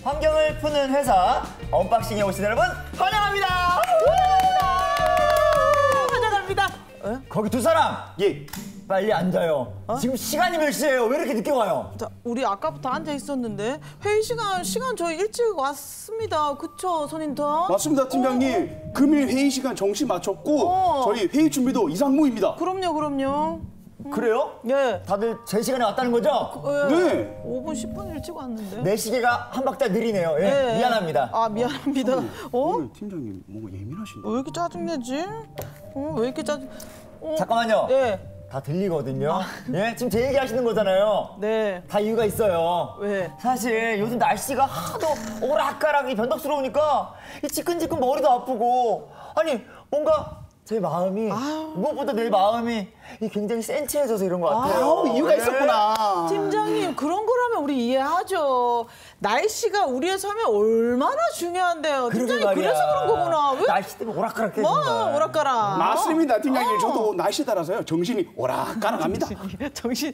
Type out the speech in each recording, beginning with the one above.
환경을 푸는 회사 언박싱에 오신 여러분 환영합니다. 환영합니다. 거기 두 사람 예. 빨리 앉아요. 지금 시간이 몇 시예요? 왜 이렇게 늦게 와요? 우리 아까부터 앉아 있었는데 회의 시간 저희 일찍 왔습니다. 그쵸, 손인턴? 맞습니다, 팀장님. 금일 회의 시간 정시 맞췄고 저희 회의 준비도 이상무입니다. 그럼요. 그래요? 예. 다들 제 시간에 왔다는 거죠? 네. 5분, 10분 일찍 왔는데. 내 시계가 한 박자 느리네요. 예, 예. 미안합니다. 아, 미안합니다. 오늘 팀장님 뭔가 예민하신데. 왜 이렇게 짜증내지? 왜 이렇게 잠깐만요. 예. 다 들리거든요. 예, 지금 제 얘기 하시는 거잖아요. 네. 다 이유가 있어요. 왜? 사실 요즘 날씨가 하도 오락가락이 변덕스러우니까 이 지끈지끈 머리도 아프고 아니 뭔가 제 마음이 무엇보다 내 마음이 굉장히 센치해져서 이런 것 같아요. 이유가 있었구나. 팀장님, 그런 거라면 우리 이해하죠. 날씨가 우리의 삶에 얼마나 중요한데요. 팀장님, 그래서 그런 거구나. 왜? 날씨 때문에 오락가락해. 뭐, 오락가락. 맞습니다, 팀장님. 저도 날씨 따라서요. 정신이 오락가락합니다. 정신,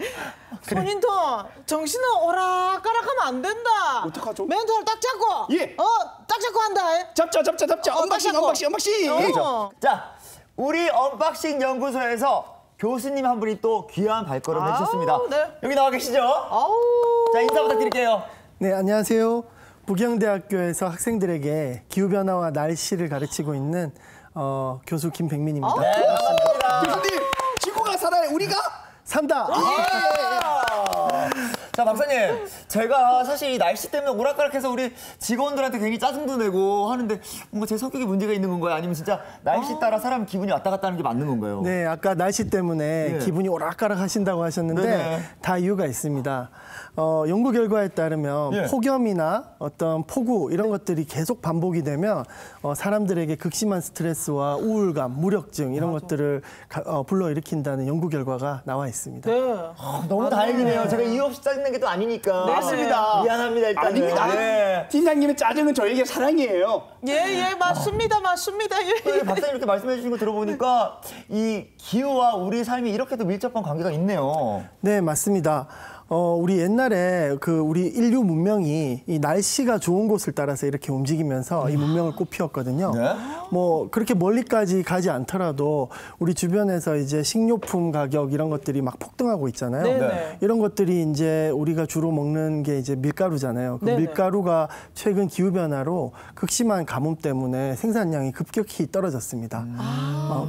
손인턴, 정신은 오락가락하면 안 된다. 어떡하죠? 멘탈 딱 잡고. 예. 딱 잡고 한다. 잡자. 언박싱. 자, 우리 언박싱 연구소에서 교수님 한 분이 또 귀한 발걸음을 해주셨습니다. 네. 여기 나와 계시죠? 자, 인사 부탁드릴게요. 네, 안녕하세요. 부경대학교에서 학생들에게 기후변화와 날씨를 가르치고 있는 교수 김백민입니다. 네, 반갑습니다. 교수님, 지구가 살아요. 우리가 산다! 자, 박사님, 제가 사실 이 날씨 때문에 오락가락해서 우리 직원들한테 괜히 짜증도 내고 하는데 뭔가 제 성격에 문제가 있는 건가요? 아니면 진짜 날씨 따라 사람 기분이 왔다 갔다 하는 게 맞는 건가요? 네, 아까 날씨 때문에 기분이 오락가락 하신다고 하셨는데 네네. 다 이유가 있습니다. 연구 결과에 따르면 폭염이나 어떤 폭우 이런 것들이 계속 반복이 되면 사람들에게 극심한 스트레스와 우울감, 무력증 이런 것들을 불러일으킨다는 연구 결과가 나와 있습니다. 네. 너무 다행이네요. 제가 이유 없이 짜증낸 게 또 아니니까. 맞습니다. 미안합니다, 일단. 아닙니다. 네. 팀장님의 짜증은 저에게 사랑이에요. 예, 맞습니다. 예. 박사님 이렇게 말씀해 주신 거 들어보니까 이 기후와 우리 삶이 이렇게도 밀접한 관계가 있네요. 네, 맞습니다. 우리 옛날에 우리 인류 문명이 이 날씨가 좋은 곳을 따라서 이렇게 움직이면서 이 문명을 꽃피웠거든요. 네? 뭐 그렇게 멀리까지 가지 않더라도 우리 주변에서 이제 식료품 가격 이런 것들이 막 폭등하고 있잖아요. 네네. 이런 것들이 이제 우리가 주로 먹는 게 이제 밀가루잖아요. 그 네네. 밀가루가 최근 기후 변화로 극심한 가뭄 때문에 생산량이 급격히 떨어졌습니다.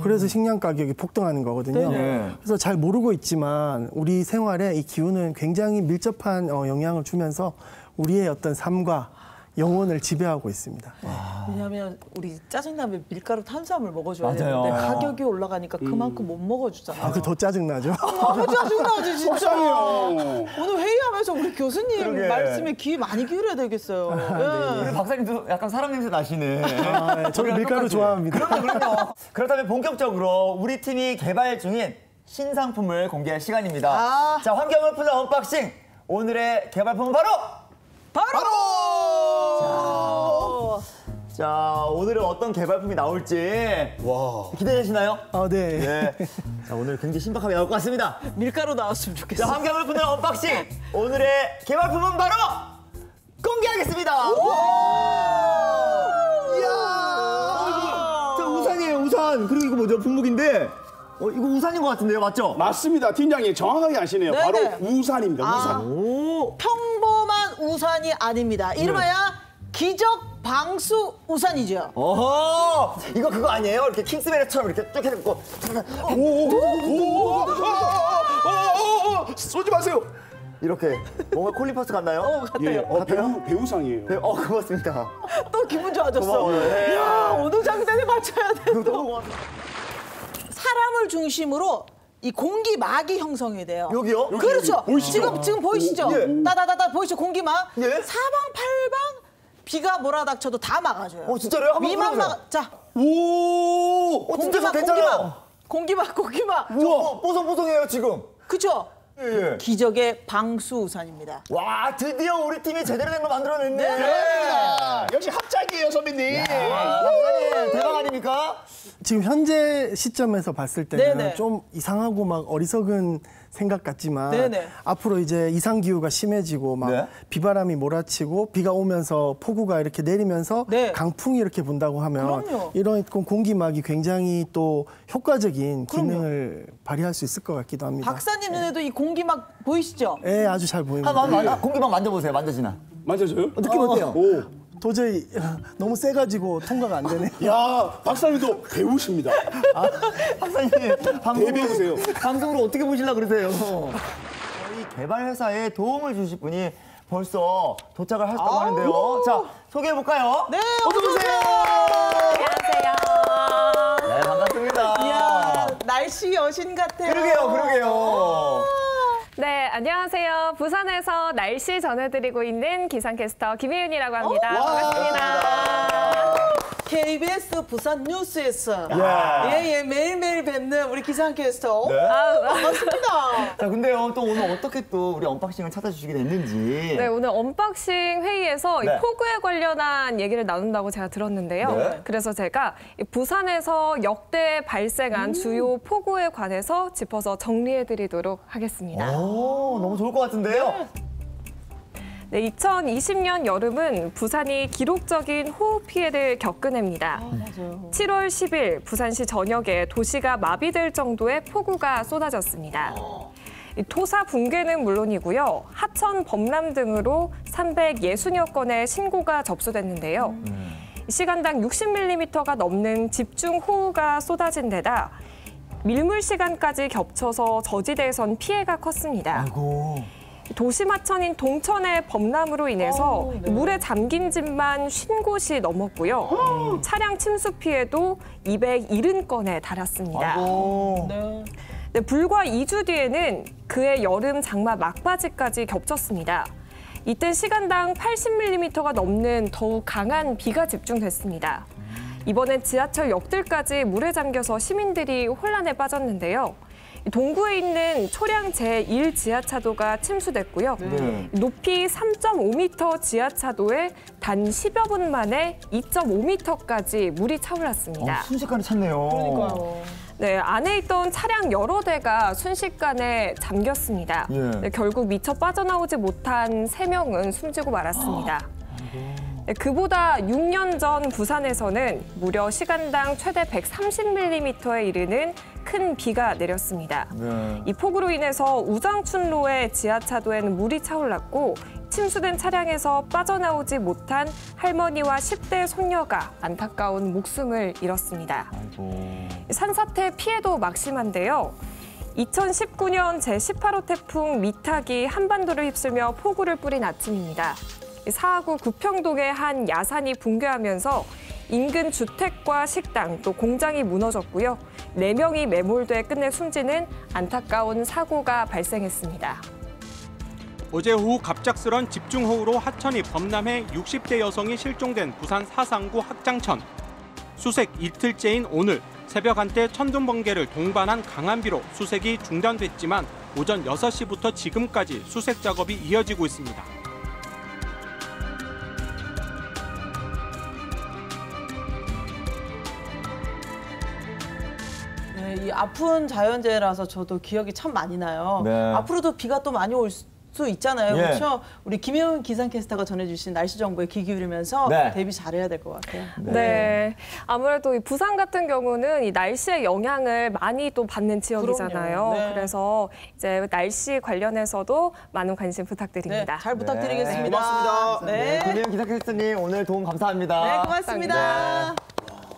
그래서 식량 가격이 폭등하는 거거든요. 네네. 그래서 잘 모르고 있지만 우리 생활에 이 기후는 굉장히 밀접한 영향을 주면서 우리의 어떤 삶과 영혼을 지배하고 있습니다. 왜냐하면 우리 짜증나면 밀가루 탄수화물 먹어줘야 맞아요. 되는데 가격이 올라가니까 그만큼 못 먹어주잖아요. 그 더 짜증나죠? 너무 짜증나지 진짜. 속상해요. 오늘 회의하면서 우리 교수님 그러게. 말씀에 귀 많이 기울여야 되겠어요. 우리 박사님도 약간 사람 냄새 나시네. 네, 저는 밀가루 좋아합니다. 그럼요. 그렇다면 본격적으로 우리 팀이 개발 중인 신상품을 공개할 시간입니다. 자, 환경을 푸는 언박싱. 오늘의 개발품은 바로! 자, 오늘은 어떤 개발품이 나올지 기대되시나요? 네. 네. 자, 오늘 굉장히 신박하게 나올 것 같습니다. 밀가루 나왔으면 자, 좋겠어. 환경을 푸는 언박싱. 오늘의 개발품은 바로 공개하겠습니다. 이야! 자, 우산이에요, 우산. 그리고 이거 뭐죠? 분무기인데. 이거 우산인 것 같은데요, 맞죠? 맞습니다, 팀장님. 정확하게 아시네요. 네네. 바로 우산입니다, 우산. 평범한 우산이 아닙니다. 이름하여 기적 방수 우산이죠. 어허! 이거 그거 아니에요? 이렇게 킹스베리처럼 이렇게 쭉 해놓고. 쏘지 마세요. 이렇게. 뭔가 콜리퍼스 같나요? 같아요. 배우상이에요. 네, 고맙습니다. 또 기분 좋아졌어. 고마워요. 네. 이야, 오늘 장단에 맞춰야 돼. 너무 고맙습니다. 사람을 중심으로 이 공기막이 형성이 돼요. 여기요? 그렇죠. 보이시죠? 지금 보이시죠? 예. 따다다다 보이시죠? 공기막. 예. 사방팔방 비가 몰아닥쳐도 다 막아줘요. 진짜로요? 한번 위만 불러보세요. 막. 자, 진짜 저 괜찮아요. 공기막. 우와, 뽀송뽀송해요, 지금. 그죠? 예. 기적의 방수 우산입니다. 와, 드디어 우리 팀이 제대로 된 걸 만들어냈네. 네. 역시 합작이에요, 선배님. 박사님, 대박 아닙니까? 지금 현재 시점에서 봤을 때는 네네. 좀 이상하고 막 어리석은 생각 같지만 네네. 앞으로 이제 이상 기후가 심해지고 막 네. 비바람이 몰아치고 비가 오면서 폭우가 이렇게 내리면서 네. 강풍이 이렇게 분다고 하면 그럼요. 이런 공기막이 굉장히 또 효과적인 기능을 발휘할 수 있을 것 같기도 합니다. 박사님 눈에도 이 공기 막 보이시죠? 예, 아주 잘 보입니다. 공기막 만져보세요. 만져지나. 만져줘요? 느낌 어때요? 오. 도저히 너무 세가지고 통과가 안 되네요. 야, 박사님도 배우십니다. 박사님, 대배우세요. 방송으로 어떻게 보시려고 그러세요? 저희 개발 회사에 도움을 주실 분이 벌써 도착을 하셨다고 하는데요. 자, 소개해볼까요? 네, 어서오세요. 안녕하세요. 네, 반갑습니다. 이야, 날씨 여신 같아요. 그러게요. 네, 안녕하세요. 부산에서 날씨 전해드리고 있는 기상캐스터 김혜윤이라고 합니다. 반갑습니다. KBS 부산 뉴스에서 예. 예, 매일매일 뵙는 우리 기상캐스터. 네. 반갑습니다. 자, 근데요, 또 오늘 어떻게 또 우리 언박싱을 찾아주시게 됐는지. 네, 오늘 언박싱 회의에서 네. 이 폭우에 관련한 얘기를 나눈다고 제가 들었는데요. 네. 그래서 제가 이 부산에서 역대 발생한 주요 폭우에 관해서 짚어서 정리해드리도록 하겠습니다. 오, 너무 좋을 것 같은데요? 네, 2020년 여름은 부산이 기록적인 호우 피해를 겪은 해입니다. 맞아요. 7월 10일 부산시 전역에 도시가 마비될 정도의 폭우가 쏟아졌습니다. 이 토사 붕괴는 물론이고요. 하천, 범람 등으로 360여 건의 신고가 접수됐는데요. 시간당 60mm가 넘는 집중 호우가 쏟아진 데다 밀물 시간까지 겹쳐서 저지대에선 피해가 컸습니다. 아이고. 도심 하천인 동천의 범람으로 인해서 네. 물에 잠긴 집만 50곳이 넘었고요. 차량 침수 피해도 270건에 달았습니다. 아이고. 네. 네, 불과 2주 뒤에는 그해 여름 장마 막바지까지 겹쳤습니다. 이때 시간당 80mm가 넘는 더욱 강한 비가 집중됐습니다. 이번엔 지하철 역들까지 물에 잠겨서 시민들이 혼란에 빠졌는데요. 동구에 있는 초량 제1 지하차도가 침수됐고요. 네. 높이 3.5m 지하차도에 단 10여 분 만에 2.5m까지 물이 차올랐습니다. 순식간에 찼네요. 그러니까요. 네, 안에 있던 차량 여러 대가 순식간에 잠겼습니다. 예. 네, 결국 미처 빠져나오지 못한 3명은 숨지고 말았습니다. 네, 그보다 6년 전 부산에서는 무려 시간당 최대 130mm에 이르는 큰 비가 내렸습니다. 네. 이 폭우로 인해서 우장춘로의 지하차도에는 물이 차올랐고 침수된 차량에서 빠져나오지 못한 할머니와 10대 손녀가 안타까운 목숨을 잃었습니다. 아이고. 산사태 피해도 막심한데요. 2019년 제18호 태풍 미탁이 한반도를 휩쓸며 폭우를 뿌린 아침입니다. 사하구 구평동의 한 야산이 붕괴하면서 인근 주택과 식당 또 공장이 무너졌고요. 4명이 매몰돼 끝내 숨지는 안타까운 사고가 발생했습니다. 어제 오후 갑작스런 집중호우로 하천이 범람해 60대 여성이 실종된 부산 사상구 학장천. 수색 이틀째인 오늘 새벽 한때 천둥 번개를 동반한 강한 비로 수색이 중단됐지만 오전 6시부터 지금까지 수색 작업이 이어지고 있습니다. 네, 이 아픈 자연재해라서 저도 기억이 참 많이 나요. 네. 앞으로도 비가 또 많이 올 수 있잖아요. 예. 그렇죠? 우리 김혜은 기상캐스터가 전해주신 날씨 정보에 귀 기울이면서 네. 대비 잘해야 될 것 같아요. 네. 아무래도 이 부산 같은 경우는 이 날씨의 영향을 많이 또 받는 지역이잖아요. 그럼요. 네. 그래서 이제 날씨 관련해서도 많은 관심 네, 부탁드립니다. 잘 부탁드리겠습니다. 네, 고맙습니다. 네, 김혜영 기상캐스터님 오늘 도움 감사합니다. 네, 고맙습니다.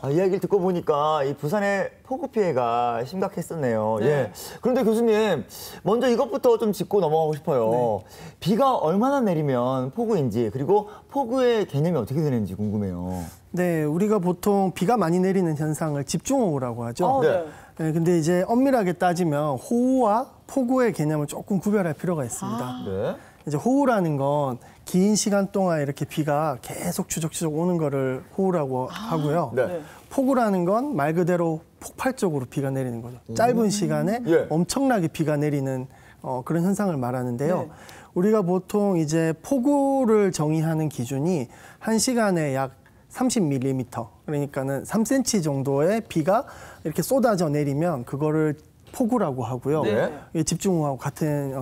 이야기를 듣고 보니까 이 부산의 폭우 피해가 심각했었네요. 예. 그런데 교수님, 먼저 이것부터 좀 짚고 넘어가고 싶어요. 비가 얼마나 내리면 폭우인지, 그리고 폭우의 개념이 어떻게 되는지 궁금해요. 네, 우리가 보통 비가 많이 내리는 현상을 집중호우라고 하죠. 네. 네, 근데 이제 엄밀하게 따지면 호우와 폭우의 개념을 조금 구별할 필요가 있습니다. 네. 이제 호우라는 건 긴 시간 동안 이렇게 비가 계속 추적추적 오는 거를 호우라고 하고요. 네. 폭우라는 건 말 그대로 폭발적으로 비가 내리는 거죠. 짧은 시간에 예. 엄청나게 비가 내리는 그런 현상을 말하는데요. 네. 우리가 보통 이제 폭우를 정의하는 기준이 한 시간에 약 30mm, 그러니까는 3cm 정도의 비가 이렇게 쏟아져 내리면 그거를 폭우라고 하고요. 네. 이게 집중호우하고 같은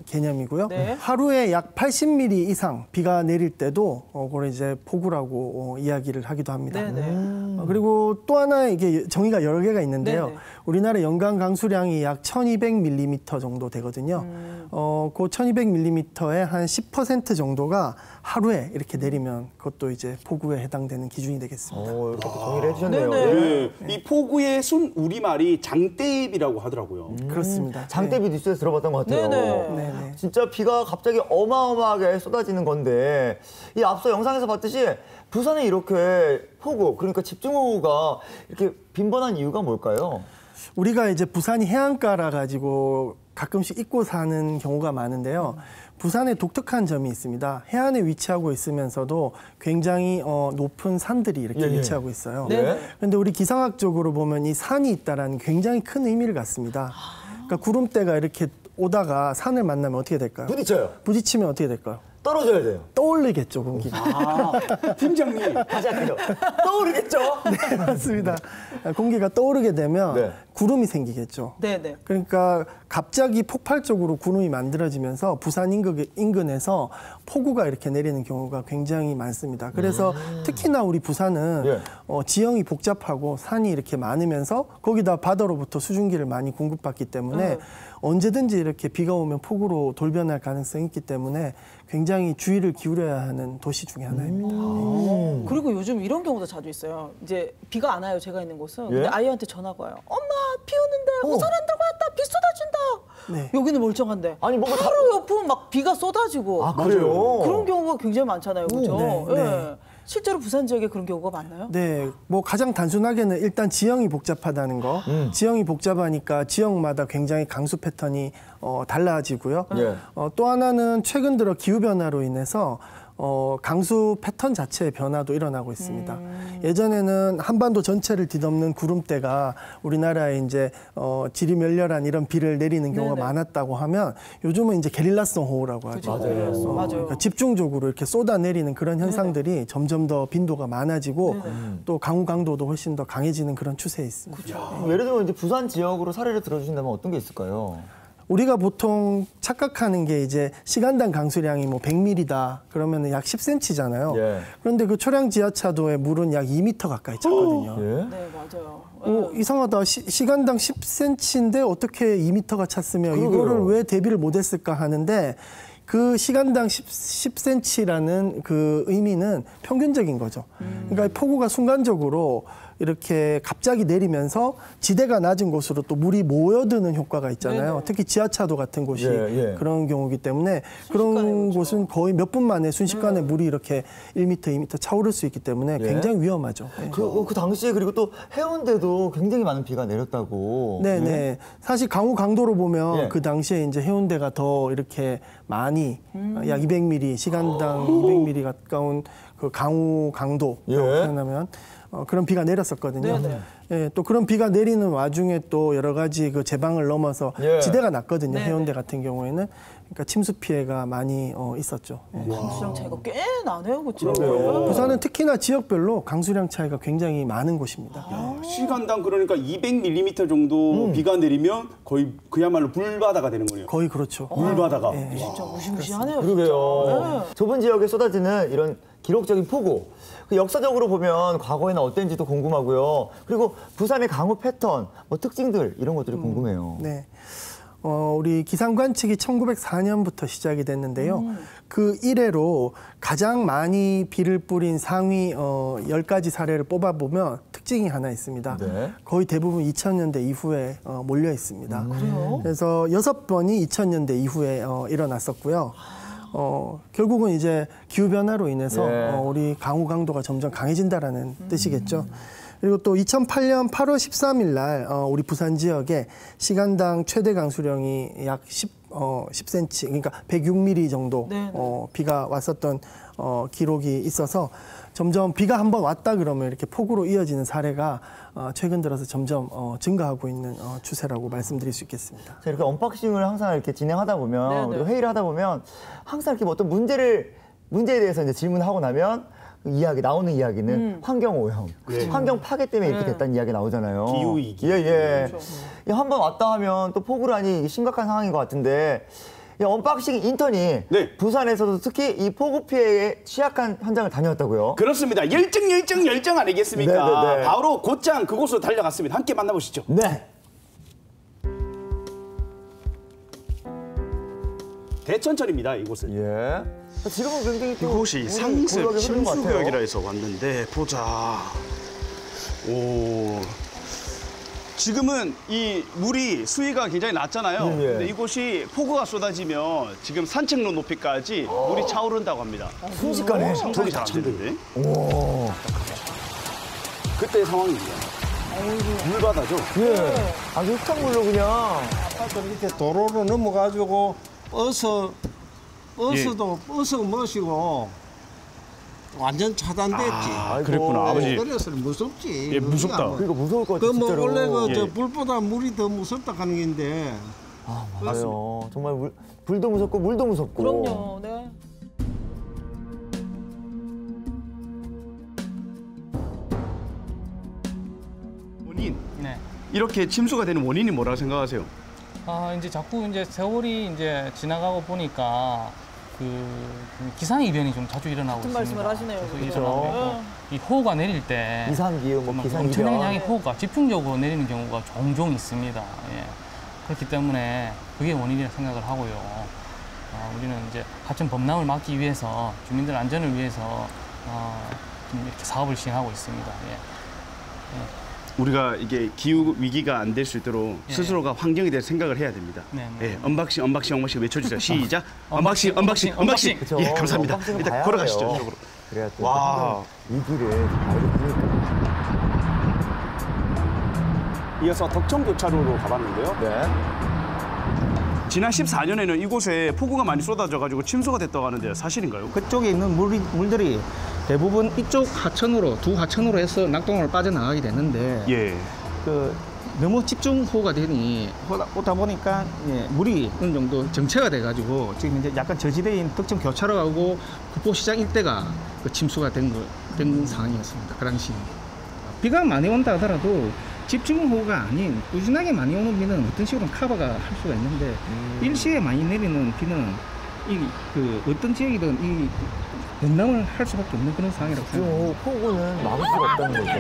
개념이고요. 네. 하루에 약 80mm 이상 비가 내릴 때도 그걸 이제 폭우라고 이야기를 하기도 합니다. 네네. 그리고 또 하나 이게 정의가 여러 개가 있는데요. 네네. 우리나라 연간 강수량이 약 1200mm 정도 되거든요. 그 1200mm의 한 10% 정도가 하루에 이렇게 내리면 그것도 이제 폭우에 해당되는 기준이 되겠습니다. 이렇게 정의를 해주셨네요. 네네. 네. 이 폭우의 순 우리말이 장대비라고 하더라고요. 그렇습니다. 장대비 뉴스에서 들어봤던 것 같아요. 네네. 진짜 비가 갑자기 어마어마하게 쏟아지는 건데 이 앞서 영상에서 봤듯이 부산에 이렇게 폭우, 그러니까 집중호우가 이렇게 빈번한 이유가 뭘까요? 우리가 이제 부산이 해안가라 가지고 가끔씩 잊고 사는 경우가 많은데요. 부산에 독특한 점이 있습니다. 해안에 위치하고 있으면서도 굉장히 높은 산들이 이렇게 예, 예. 위치하고 있어요. 네. 그런데 우리 기상학적으로 보면 이 산이 있다라는 굉장히 큰 의미를 갖습니다. 그러니까 구름대가 이렇게 오다가 산을 만나면 어떻게 될까요? 부딪혀요. 부딪히면 어떻게 될까요? 떨어져야 돼요. 떠올리겠죠, 공기가. 팀장님. 다시 할게요. 떠오르겠죠? 네, 맞습니다. 공기가 떠오르게 되면 네. 구름이 생기겠죠. 네네. 그러니까 갑자기 폭발적으로 구름이 만들어지면서 부산 인근에서 폭우가 이렇게 내리는 경우가 굉장히 많습니다. 그래서 특히나 우리 부산은 예. 지형이 복잡하고 산이 이렇게 많으면서 거기다 바다로부터 수증기를 많이 공급받기 때문에 언제든지 이렇게 비가 오면 폭우로 돌변할 가능성이 있기 때문에 굉장히 주의를 기울여야 하는 도시 중에 하나입니다. 그리고 요즘 이런 경우도 자주 있어요. 이제 비가 안 와요. 제가 있는 곳은. 근데 예? 아이한테 전화가 와요. 엄마 비 오는데 우산 안 들고 왔다. 비 쏟아진다. 네. 여기는 멀쩡한데. 아니, 뭔가 다- 하루 옆은 막 비가 쏟아지고. 아, 그래요? 그런 경우가 굉장히 많잖아요. 그죠? 네, 예. 네. 실제로 부산 지역에 그런 경우가 많나요? 네, 뭐 가장 단순하게는 일단 지형이 복잡하다는 거. 지형이 복잡하니까 지역마다 굉장히 강수 패턴이 달라지고요. 예. 또 하나는 최근 들어 기후 변화로 인해서 강수 패턴 자체의 변화도 일어나고 있습니다. 예전에는 한반도 전체를 뒤덮는 구름대가 우리나라에 이제 지리멸렬한 이런 비를 내리는 경우가 네네. 많았다고 하면 요즘은 이제 게릴라성 호우라고 하죠. 맞아요. 맞아요. 그러니까 집중적으로 이렇게 쏟아내리는 그런 현상들이 점점 더 빈도가 많아지고 또 강우 강도도 훨씬 더 강해지는 그런 추세에 있습니다. 예를 들면 이제 부산 지역으로 사례를 들어주신다면 어떤 게 있을까요? 우리가 보통 착각하는 게 이제 시간당 강수량이 뭐 100mm다 그러면 약 10cm잖아요. 예. 그런데 그 초량 지하차도의 물은 약 2m 가까이 찼거든요. 예? 네, 맞아요. 이상하다. 시간당 10cm인데 어떻게 2m가 찼으며 그러게요. 이거를 왜 대비를 못했을까 하는데 그 시간당 10cm라는 그 의미는 평균적인 거죠. 그러니까 폭우가 순간적으로 이렇게 갑자기 내리면서 지대가 낮은 곳으로 또 물이 모여드는 효과가 있잖아요. 네네. 특히 지하차도 같은 곳이 예, 예. 그런 경우이기 때문에 순식간에 그런 그렇죠. 곳은 거의 몇 분 만에 순식간에 물이 이렇게 1m, 2m 차오를 수 있기 때문에 예. 굉장히 위험하죠. 네. 그 당시에 그리고 또 해운대도 굉장히 많은 비가 내렸다고. 네네. 사실 강우 강도로 보면 예. 그 당시에 이제 해운대가 더 이렇게 많이 약 200mm 시간당 200mm 가까운 그 강우 강도라고 예. 표현하면 그런 비가 내렸었거든요. 네네. 예, 또 그런 비가 내리는 와중에 또 여러 가지 그 제방을 넘어서 예. 지대가 났거든요. 네네. 해운대 같은 경우에는 그러니까 침수 피해가 많이 있었죠. 예. 강수량 차이가 꽤 나네요. 그렇죠? 부산은 특히나 지역별로 강수량 차이가 굉장히 많은 곳입니다. 시간당 그러니까 200mm 정도 비가 내리면 거의 그야말로 물바다가 되는 거예요. 거의 그렇죠. 물바다가. 진짜 무시무시하네요. 그러게요. 좁은 지역에 쏟아지는 이런 기록적인 폭우. 그 역사적으로 보면 과거에는 어땠는지도 궁금하고요. 그리고 부산의 강우 패턴, 뭐 특징들 이런 것들이 궁금해요. 네. 우리 기상 관측이 1904년부터 시작이 됐는데요. 그 이래로 가장 많이 비를 뿌린 상위 10가지 사례를 뽑아보면 특징이 하나 있습니다. 네. 거의 대부분 2000년대 이후에 몰려 있습니다. 그래요? 그래서 6번이 2000년대 이후에 일어났었고요. 결국은 이제 기후변화로 인해서 예. 우리 강우 강도가 점점 강해진다라는 뜻이겠죠. 그리고 또 2008년 8월 13일 날 우리 부산 지역에 시간당 최대 강수량이 약 10cm, 그러니까 106mm 정도 네네. 비가 왔었던 기록이 있어서 점점 비가 한번 왔다 그러면 이렇게 폭우로 이어지는 사례가 최근 들어서 점점 증가하고 있는 추세라고 말씀드릴 수 있겠습니다. 자, 이렇게 언박싱을 항상 이렇게 진행하다 보면, 네네. 그리고 회의를 하다 보면 항상 이렇게 뭐 어떤 문제에 대해서 이제 질문하고 나면 나오는 이야기는 환경 오염, 환경 파괴 때문에 이렇게 됐다는 이야기 나오잖아요. 기후 위기. 예. 한번 왔다 하면 또 폭우라니 심각한 상황인 것 같은데. 언박싱 인턴이 네. 부산에서도 특히 이 폭우 피해에 취약한 현장을 다녀왔다고요? 그렇습니다. 열정 아니겠습니까? 네네네. 바로 곧장 그곳으로 달려갔습니다. 함께 만나보시죠. 네. 대천천입니다, 이곳은. 예. 지금은 굉장히 또 이곳이 물이 상습 고요하게 흐르는 것 같아요. 침수구역이라 해서 왔는데 보자. 오. 지금은 이 물이 수위가 굉장히 낮잖아요. 예. 근데 이곳이 폭우가 쏟아지면 지금 산책로 높이까지 물이 차오른다고 합니다. 순식간에. 상상이 잘 안 되는데. 오. 그때 상황입니다. 물바다죠. 예. 아주 흙탕물로 그냥. 아파트 밑에 도로로 넘어가지고 버스도 멋이고 완전 차단됐지. 아, 그랬구나, 아버지. 그래서 무섭지. 예, 무섭다. 그러니까 무서울 것 같아요, 그 뭐 진짜로. 원래 그 저 예. 불보다 물이 더 무섭다 하는 건데. 맞아요. 정말 불도 무섭고 물도 무섭고. 그럼요. 네. 원인. 네. 이렇게 침수가 되는 원인이 뭐라고 생각하세요? 이제 자꾸 이제 세월이 이제 지나가고 보니까 기상 이변이 좀 자주 일어나고 같은 있습니다. 말씀을 하시네요. 계속 그렇죠. 일어나고 있고 이 호우가 내릴 때 이상기후, 뭐 기상이변. 엄청난 양의 호우가 집중적으로 내리는 경우가 종종 있습니다. 예. 그렇기 때문에 그게 원인이라 생각을 하고요. 우리는 이제 하천 범람을 막기 위해서 주민들 안전을 위해서 좀 이렇게 사업을 시행하고 있습니다. 예. 우리가 이게 기후 위기가 안 될 수 있도록 예. 스스로가 환경에 대해 생각을 해야 됩니다. 네. 예, 언박싱 외쳐주세요. 시작. 언박싱. 언박싱. 예, 감사합니다. 언박싱은 일단 봐야 걸어가시죠. 돼요. 이쪽으로. 그래야 또 와. 위기를 알고 보니까. 이어서 덕천교차로로 가봤는데요. 네. 지난 14년에는 이곳에 폭우가 많이 쏟아져가지고 침수가 됐다고 하는데 사실인가요? 그쪽에 있는 물들이 대부분 이쪽 하천으로 두 하천으로 해서 낙동으로 빠져나가게 되는데 예. 너무 집중호우가 되니 오다 보니까 물이 어느 정도 정체가 돼가지고 지금 이제 약간 저지대인 덕천 교차로하고 국보시장 일대가 침수가 된 상황이었습니다. 그 당시 비가 많이 온다 하더라도 집중호우가 아닌 꾸준하게 많이 오는 비는 어떤 식으로 커버가 할 수가 있는데 일시에 많이 내리는 비는 어떤 지역이든 이 연남을 할 수밖에 없는 그런 상황이라고 생각합니다. 폭우는 막을 수가 없다는 거죠.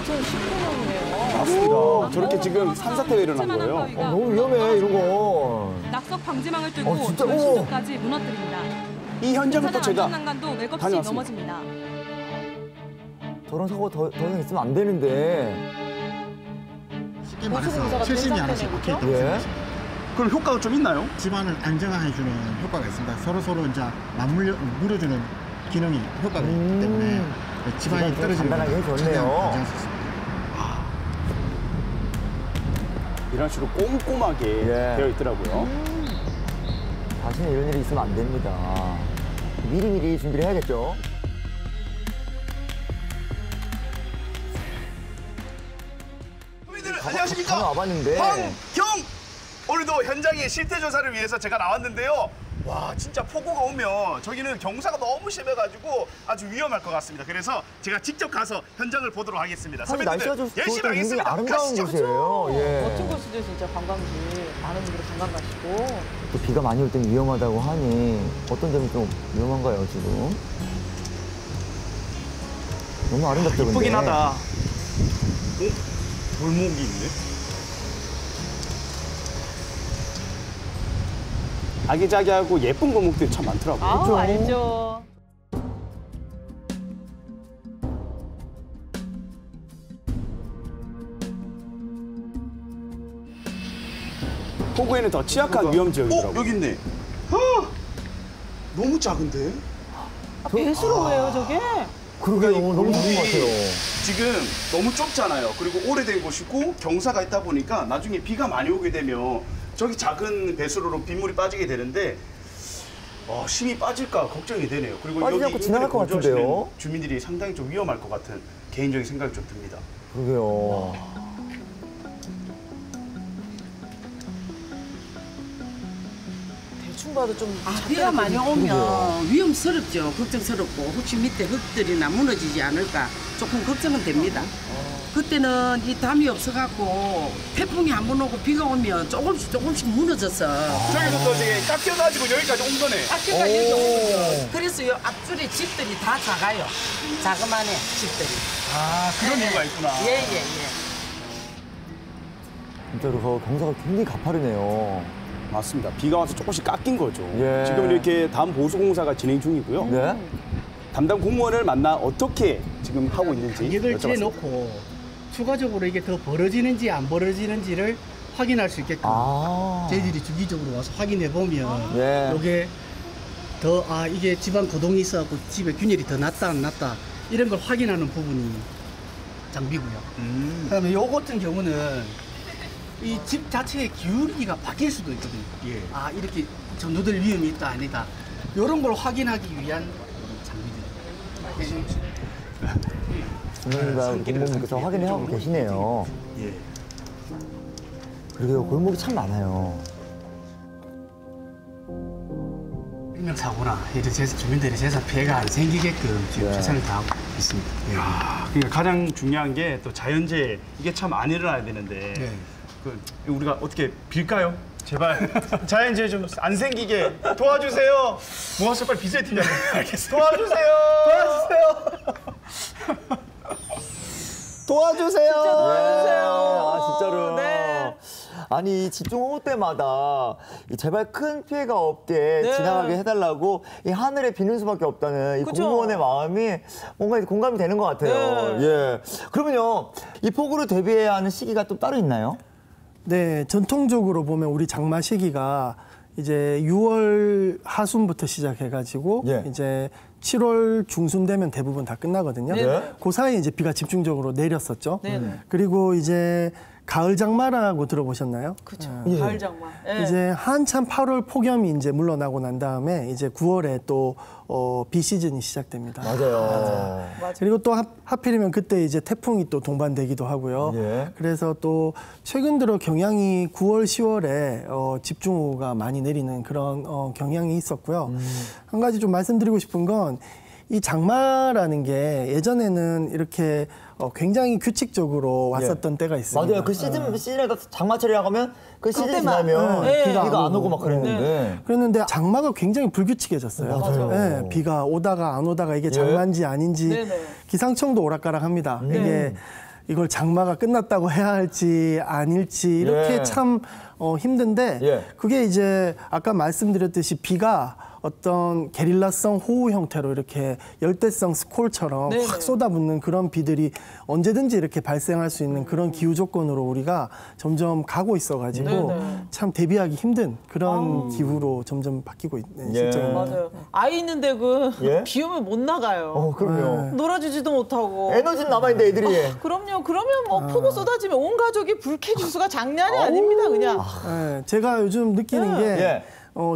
2019년이네요. 맞습니다. 저렇게 지금 산사태가 일어난 거예요. 너무 위험해 이런 거. 낙석 방지망을 뚫고 진짜? 전시도까지 무너뜨립니다. 이 현장부터 제가 안전난간도 맥없이 다녀왔습니다. 넘어집니다. 저런 사고 더 이상 있으면 안 되는데. 쉽게 말해서 최신이 하나씩 오케이. 예. 그럼 효과가 좀 있나요? 집안을 안정화해주는 효과가 있습니다. 서로 이제 물어주는 기능이 효과가 있기 때문에 집안이 집안 좀 떨어지는 간단하게 해줬네요. 최대한 방지할 수 있습니다. 이런 식으로 꼼꼼하게 예. 되어 있더라고요. 다시는 이런 일이 있으면 안 됩니다. 미리미리 준비를 해야겠죠. 안녕하십니까? 와봤는데. 황경! 오늘도 현장의 실태 조사를 위해서 제가 나왔는데요. 와, 진짜 폭우가 오면 저기는 경사가 너무 심해가지고 아주 위험할 것 같습니다. 그래서 제가 직접 가서 현장을 보도록 하겠습니다. 사실 날씨가 좀 열심히 좋을 때 굉장히 하겠습니다. 아름다운 가시죠. 곳이에요. 예. 멋진 곳이죠, 진짜 관광지. 많은 분들이 관광 가시고. 또 비가 많이 올 때는 위험하다고 하니 어떤 점이 좀 위험한가요, 지금? 너무 아름답죠, 근데. 이쁘긴 하다. 골목이 있네. 아기자기하고 예쁜 골목들이 참 많더라고요. 아우, 알죠. 폭우에는 더 취약한 위험 지역이더라고요. 여기 있네. 너무 작은데? 배수로 왜요, 저게? 그러게요. 너무 좋은 것 같아요. 지금 너무 좁잖아요. 그리고 오래된 곳이고 경사가 있다 보니까 나중에 비가 많이 오게 되면 저기 작은 배수로로 빗물이 빠지게 되는데 힘이 빠질까 걱정이 되네요. 그리고 빠지지 여기 않고 지나갈 것 거주하시는 같은데요? 주민들이 상당히 좀 위험할 것 같은 개인적인 생각이 좀 듭니다. 그러게요. 대충 봐도 좀 비가 많이 오면 위험스럽죠. 걱정스럽고 혹시 밑에 흙들이나 무너지지 않을까 조금 걱정은 됩니다. 그때는 이 담이 없어갖고 태풍이 한 번 오고 비가 오면 조금씩 무너져서 저기서 또 저기 깎여가지고 여기까지 온 거네. 깎여가 여기 온 거죠. 그래서 요 앞줄에 집들이 다 작아요. 자그마해 집들이. 아 그런 이유가 있구나. 예예예. 진짜로 경사가 굉장히 가파르네요. 맞습니다. 비가 와서 조금씩 깎인 거죠. 예. 지금 이렇게 담 보수 공사가 진행 중이고요. 네. 담당 공무원을 만나 어떻게 지금 하고 있는지 간격을 여쭤봤습니다. 재놓고 추가적으로 이게 더 벌어지는지 안 벌어지는지를 확인할 수 있게끔 저희들이 주기적으로 와서 확인해 보면 예. 이게 더 이게 집안 고동이 있어갖고 집에 균열이 더 났다 안 났다 이런 걸 확인하는 부분이 장비고요. 그다음에 요 같은 경우는 이 집 자체의 기울기가 바뀔 수도 있거든요. 예. 이렇게 전도될 위험이 있다 아니다 이런 걸 확인하기 위한 장비들. 주민과 공무원께서 확인을 하고 계시네요. 예. 그리고 골목이 참 많아요. 인명사고나 이런 주민들의 재산 피해가 안 생기게끔 지금 최선을 다하고 있습니다. 그러니까 가장 중요한 게 또 자연재해 이게 참 안 일어나야 되는데 우리가 어떻게 빌까요? 제발 자연재해 좀 안 생기게 도와주세요. 모아서 빨리 빚을 팀장. 알겠습니다. 도와주세요. 진짜 도와주세요. 진짜로. 네. 아니 집중호우 때마다 제발 큰 피해가 없게 네. 지나가게 해달라고 이 하늘에 비는 수밖에 없다는 이 그죠? 공무원의 마음이 뭔가 공감이 되는 것 같아요. 네. 예. 그러면요 이 폭우를 대비해야 하는 시기가 또 따로 있나요? 네, 전통적으로 보면 우리 장마 시기가 이제 6월 하순부터 시작해가지고 예. 이제 7월 중순 되면 대부분 다 끝나거든요. 네. 그 사이에 이제 비가 집중적으로 내렸었죠. 네. 그리고 이제 가을 장마라고 들어보셨나요? 그렇죠. 예. 가을 장마. 예. 이제 한참 8월 폭염이 이제 물러나고 난 다음에 이제 9월에 또 비 시즌이 시작됩니다. 맞아요. 그리고 또 하필이면 그때 이제 태풍이 또 동반되기도 하고요. 예. 그래서 또 최근 들어 경향이 9월, 10월에 집중호우가 많이 내리는 그런 경향이 있었고요. 한 가지 좀 말씀드리고 싶은 건 이 장마라는 게 예전에는 이렇게 굉장히 규칙적으로 왔었던 때가 있습니다. 맞아요. 그 시즌에 장마철이라고 하면 그 시즌 그때만. 지나면 네. 비가 안 오고 막 그랬는데. 그랬는데 장마가 굉장히 불규칙해졌어요. 맞아요. 네, 비가 오다가 안 오다가 이게 장마인지 아닌지 네네. 기상청도 오락가락합니다. 이게 이걸 장마가 끝났다고 해야 할지 아닐지 이렇게 예. 참 힘든데 예. 그게 이제 아까 말씀드렸듯이 비가 어떤 게릴라성 호우 형태로 이렇게 열대성 스콜처럼 네네. 확 쏟아붓는 그런 비들이 언제든지 이렇게 발생할 수 있는 그런 기후 조건으로 우리가 점점 가고 있어가지고 네네. 참 대비하기 힘든 그런 기후로 점점 바뀌고 있는 예. 실정입니다. 맞아요. 아이 있는데 예? 비 오면 못 나가요. 그럼요. 놀아주지도 못하고. 에너지는 남아있는데 애들이. 그럼요. 그러면 뭐 폭우 쏟아지면 온 가족이 불쾌지수가 장난이 아닙니다. 그냥. 네, 제가 요즘 느끼는 게 예.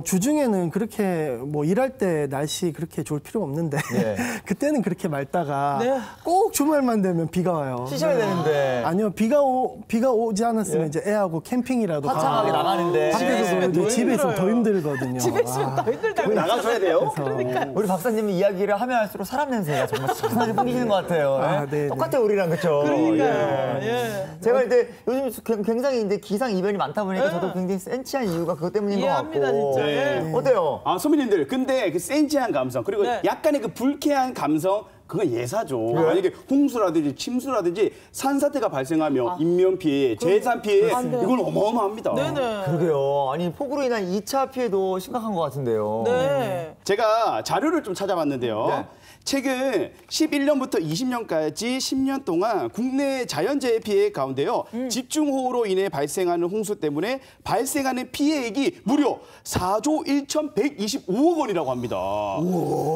주중에는 그렇게 뭐 일할 때 날씨 그렇게 좋을 필요 없는데 예. 그때는 그렇게 맑다가 네. 꼭 주말만 되면 비가 와요. 쉬셔야 되는데. 아니요, 비가 오지 않았으면 이제 애하고 캠핑이라도 화창하게 나가는데. 밖에서 놀는데 집에 있으면 더 힘들거든요. 집에 있으면 더 힘들다고. 나가셔야 돼요. 우리 박사님이 이야기를 하면 할수록 사람 냄새가 정말 시원하게 풍기시는 것 같아요. 예? 네, 똑같아요, 우리랑 그렇죠. 그러니까요. 예. 제가 이제 요즘 굉장히 이제 기상 이변이 많다 보니까 저도 굉장히 센치한 이유가 그것 때문인 것 이해합니다, 같고. 진짜. 네. 어때요? 선배님들 근데 그 센치한 감성 그리고 네. 약간의 그 불쾌한 감성 그건 예사죠. 만약에 홍수라든지 침수라든지 산사태가 발생하면 인명 피해, 재산 피해 이건 어마어마합니다. 네네. 그러게요. 아니 폭우로 인한 2차 피해도 심각한 것 같은데요. 네. 제가 자료를 좀 찾아봤는데요. 네. 최근 11년부터 20년까지 10년 동안 국내 자연재해 피해 가운데요. 집중호우로 인해 발생하는 홍수 때문에 발생하는 피해액이 무려 4조 1,125억 원이라고 합니다.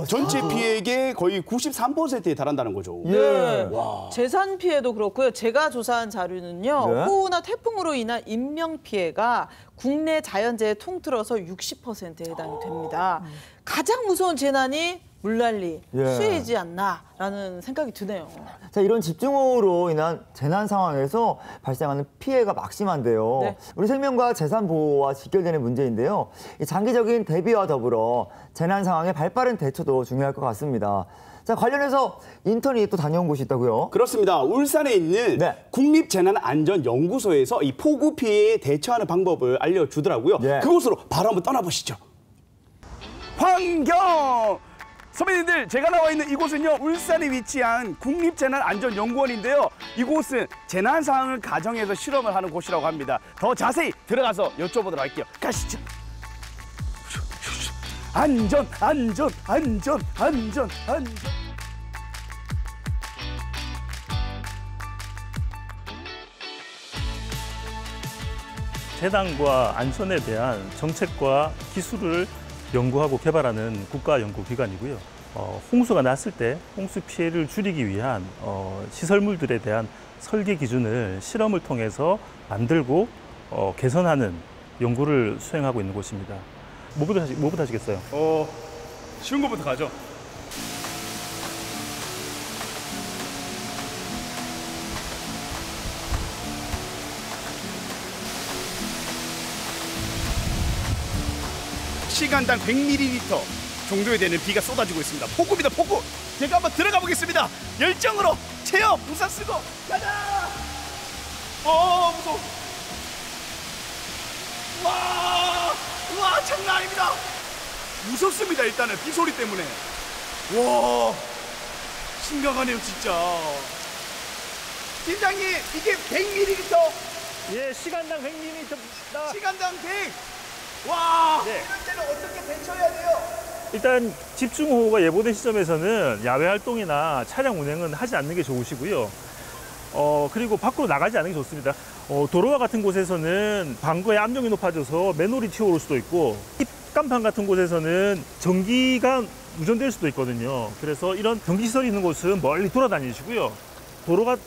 전체 피해액의 거의 93%에 달한다는 거죠. 네. 재산 피해도 그렇고요. 제가 조사한 자료는요. 네. 호우나 태풍으로 인한 인명 피해가 국내 자연재해 통틀어서 60%에 해당이 됩니다. 가장 무서운 재난이 물난리 예. 수혜이지 않나라는 생각이 드네요. 자, 이런 집중호우로 인한 재난 상황에서 발생하는 피해가 막심한데요. 네. 우리 생명과 재산 보호와 직결되는 문제인데요. 이 장기적인 대비와 더불어 재난 상황의 발빠른 대처도 중요할 것 같습니다. 자, 관련해서 인턴이 또 다녀온 곳이 있다고요? 그렇습니다. 울산에 있는 네. 국립재난안전연구소에서 이 폭우 피해에 대처하는 방법을 알려주더라고요. 네. 그곳으로 바로 한번 떠나보시죠. 환경! 선배님들, 제가 나와 있는 이곳은요, 울산에 위치한 국립재난안전연구원인데요. 이곳은 재난 상황을 가정해서 실험을 하는 곳이라고 합니다. 더 자세히 들어가서 여쭤보도록 할게요. 가시죠. 안전, 안전, 안전, 안전, 안전. 재난과 안전에 대한 정책과 기술을 연구하고 개발하는 국가연구기관이고요. 홍수가 났을 때 홍수 피해를 줄이기 위한 시설물들에 대한 설계 기준을 실험을 통해서 만들고 개선하는 연구를 수행하고 있는 곳입니다. 뭐부터 하시겠어요? 쉬운 것부터 가죠. 시간당 100ml 정도에 되는 비가 쏟아지고 있습니다. 폭우입니다, 폭우. 제가 한번 들어가 보겠습니다. 열정으로 체험 우산 쓰고 가자. 무서워. 와, 장난 아닙니다. 무섭습니다. 일단은 비 소리 때문에. 와, 심각하네요, 진짜. 팀장님, 이게 100ml. 예, 시간당 100ml입니다. 시간당 100. 와, 네. 이럴 때는 어떻게 대처해야 돼요? 일단 집중호우가 예보된 시점에서는 야외 활동이나 차량 운행은 하지 않는 게 좋으시고요. 그리고 밖으로 나가지 않는 게 좋습니다. 도로와 같은 곳에서는 방거의 압력이 높아져서 맨홀이 튀어오를 수도 있고 입간판 같은 곳에서는 전기가 누전될 수도 있거든요. 그래서 이런 전기시설이 있는 곳은 멀리 돌아다니시고요.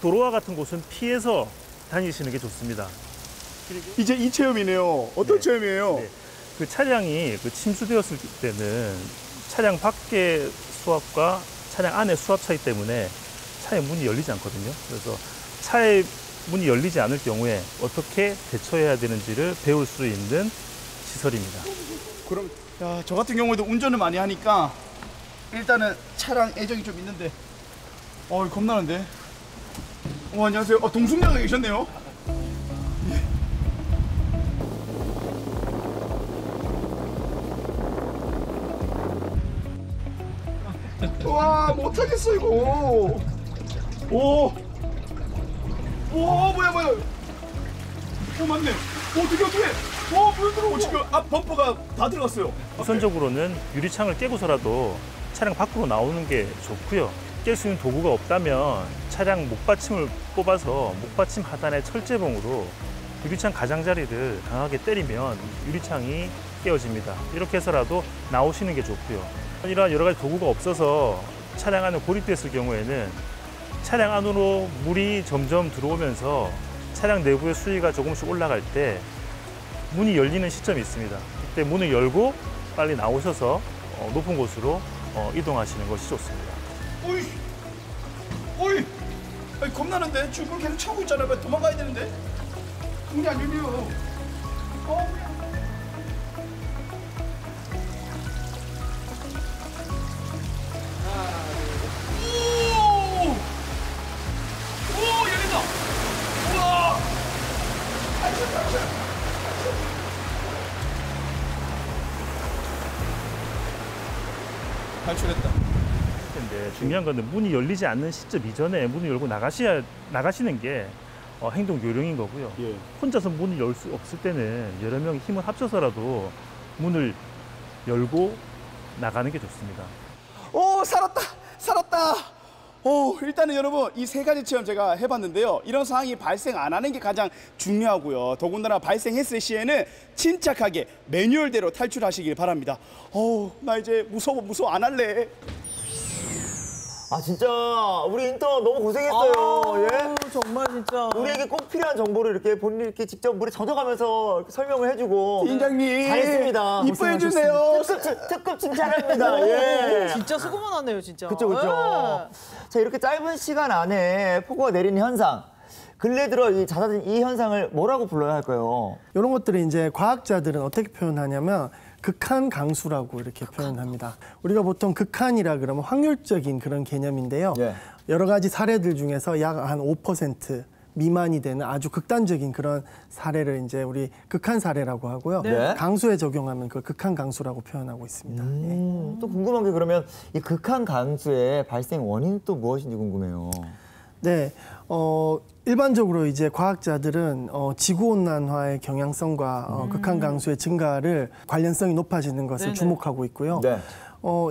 도로와 같은 곳은 피해서 다니시는 게 좋습니다. 그리고 이제 이 체험이네요. 어떤 체험이에요? 네. 그 차량이 침수되었을 때는 차량 밖의 수압과 차량 안의 수압 차이 때문에 차의 문이 열리지 않거든요. 그래서 차의 문이 열리지 않을 경우에 어떻게 대처해야 되는지를 배울 수 있는 시설입니다. 그럼 저 같은 경우에도 운전을 많이 하니까 일단은 차량 애정이 좀 있는데 겁나는데. 안녕하세요. 동승자가 계셨네요. 와, 못하겠어 이거. 뭐야. 맞네. 어떻게. 물 들어오고 지금 앞 범퍼가 다 들어갔어요. 우선적으로는 유리창을 깨고서라도 차량 밖으로 나오는 게 좋고요. 깰 수 있는 도구가 없다면 차량 목받침을 뽑아서 목받침 하단의 철제봉으로 유리창 가장자리를 강하게 때리면 유리창이 깨어집니다. 이렇게 해서라도 나오시는 게 좋고요. 이러한 여러 가지 도구가 없어서 차량 안에 고립됐을 경우에는 차량 안으로 물이 점점 들어오면서 차량 내부의 수위가 조금씩 올라갈 때 문이 열리는 시점이 있습니다. 그때 문을 열고 빨리 나오셔서 높은 곳으로 이동하시는 것이 좋습니다. 어이! 아니, 겁나는데? 지금 계속 차고 있잖아요. 왜 도망가야 되는데? 문이 안 열려요. 오, 열린다. 우와. 탈출했다. 근데 중요한 건 문이 열리지 않는 시점 이전에 문을 열고 나가시는 게 행동 요령인 거고요. 예. 혼자서 문을 열 수 없을 때는 여러 명이 힘을 합쳐서라도 문을 열고 나가는 게 좋습니다. 오, 살았다. 일단은 여러분 이 세 가지 체험 제가 해봤는데요. 이런 상황이 발생 안 하는 게 가장 중요하고요. 더군다나 발생했을 시에는 침착하게 매뉴얼대로 탈출하시길 바랍니다. 나 이제 무서워 안 할래. 아 진짜 우리 인턴 너무 고생했어요. 예? 정말 진짜. 우리에게 꼭 필요한 정보를 이렇게 본인이 이렇게 직접 물에 젖어가면서 이렇게 설명을 해주고. 팀장님 잘했습니다. 이뻐해 주세요. 특급 칭찬합니다. 예. 진짜 수고 많았네요, 진짜. 그렇죠, 그렇죠. 예. 자 이렇게 짧은 시간 안에 폭우가 내리는 현상. 근래 들어 이 잦아든 이 현상을 뭐라고 불러야 할까요? 이런 것들을 이제 과학자들은 어떻게 표현하냐면 극한 강수라고 이렇게 표현합니다. 우리가 보통 극한이라 그러면 확률적인 그런 개념인데요. 예. 여러 가지 사례들 중에서 약 한 5% 미만이 되는 아주 극단적인 그런 사례를 이제 우리 극한 사례라고 하고요. 네. 강수에 적용하면 그 극한 강수라고 표현하고 있습니다. 예. 또 궁금한 게 그러면 이 극한 강수의 발생 원인은 또 무엇인지 궁금해요. 네, 일반적으로 이제 과학자들은 지구 온난화의 경향성과 극한 강수의 증가를 관련성이 높아지는 것을 주목하고 있고요. 네.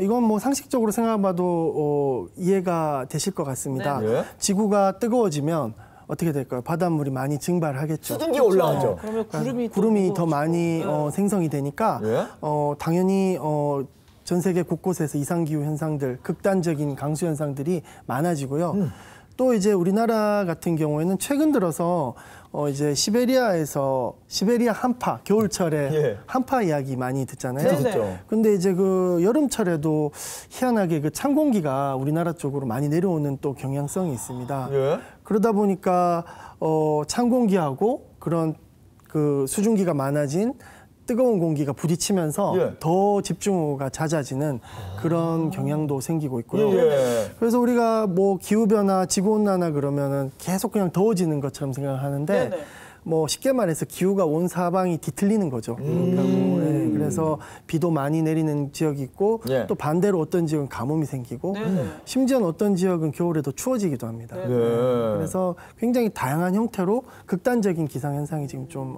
이건 뭐 상식적으로 생각해봐도 이해가 되실 것 같습니다. 네. 지구가 뜨거워지면 어떻게 될까요? 바닷물이 많이 증발하겠죠. 수증기 올라가죠. 그러면 구름이 더 많이 생성이 되니까 예? 당연히 전 세계 곳곳에서 이상기후 현상들, 극단적인 강수 현상들이 많아지고요. 또 이제 우리나라 같은 경우에는 최근 들어서 이제 시베리아 한파, 겨울철에 예. 한파 이야기 많이 듣잖아요. 그렇죠. 근데 이제 그 여름철에도 희한하게 그 찬 공기가 우리나라 쪽으로 많이 내려오는 또 경향성이 있습니다. 예. 그러다 보니까 찬 공기하고 그런 그 수증기가 많아진 뜨거운 공기가 부딪히면서 예. 더 집중호우가 잦아지는 그런 경향도 생기고 있고요. 예. 그래서 우리가 뭐 기후변화, 지구온난화 그러면은 계속 그냥 더워지는 것처럼 생각하는데 네네. 뭐 쉽게 말해서 기후가 온 사방이 뒤틀리는 거죠. 그러니까 그래서 비도 많이 내리는 지역이 있고 예. 또 반대로 어떤 지역은 가뭄이 생기고 심지어는 어떤 지역은 겨울에 더 추워지기도 합니다. 네. 그래서 굉장히 다양한 형태로 극단적인 기상현상이 지금 좀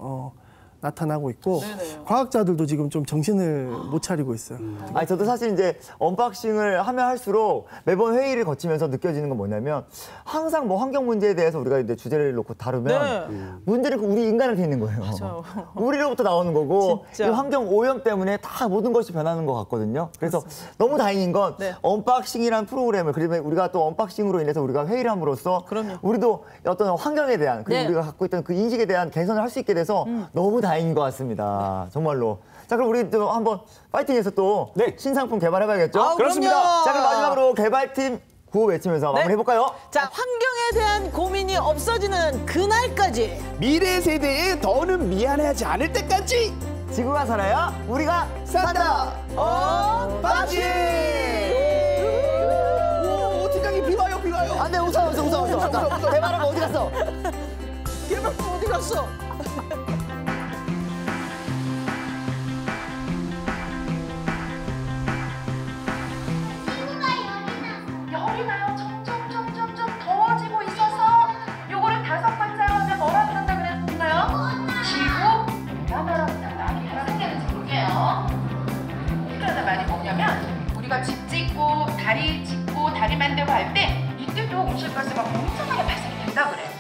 나타나고 있고 과학자들도 지금 좀 정신을 못 차리고 있어요. 아니 저도 사실 이제 언박싱을 하면 할수록 매번 회의를 거치면서 느껴지는 건 뭐냐면 항상 뭐 환경 문제에 대해서 우리가 이제 주제를 놓고 다루면 문제는 우리 인간한테 있는 거예요. 맞아요. 우리로부터 나오는 거고 진짜. 이 환경 오염 때문에 다 모든 것이 변하는 것 같거든요. 그래서 너무 다행인 건 언박싱이란 프로그램을 그러면 우리가 또 언박싱으로 인해서 우리가 회의를 함으로써 우리도 어떤 환경에 대한 그리고 우리가 갖고 있던 그 인식에 대한 개선을 할 수 있게 돼서 너무 다행인 것 같습니다. 정말로. 자, 그럼 우리 또 한번 파이팅해서 또 신상품 개발해봐야겠죠? 그렇습니다. 자, 그럼 마지막으로 개발팀 구호 외치면서 마무리해볼까요? 자, 환경에 대한 고민이 없어지는 그날까지 미래 세대에 더는 미안해하지 않을 때까지 지구가 살아야 우리가 산다. 언박싱. 오, 팀장님 비와요, 비와요. 안 돼, 웃어. 개발하고 어디 갔어? 개발품 어디 갔어? 열이 나요. 점점 더워지고 있어서 요거를 5번째 하면 뭐라 그런다 그랬나요? 지구 온난화랍니다. 이해가 생기는지 볼게요. 그러다 말이 뭐냐면 우리가 집 짓고 다리 짓고 다리 만들고 할 때 이때도 온실가스가 엄청나게 발생이 된다 그래.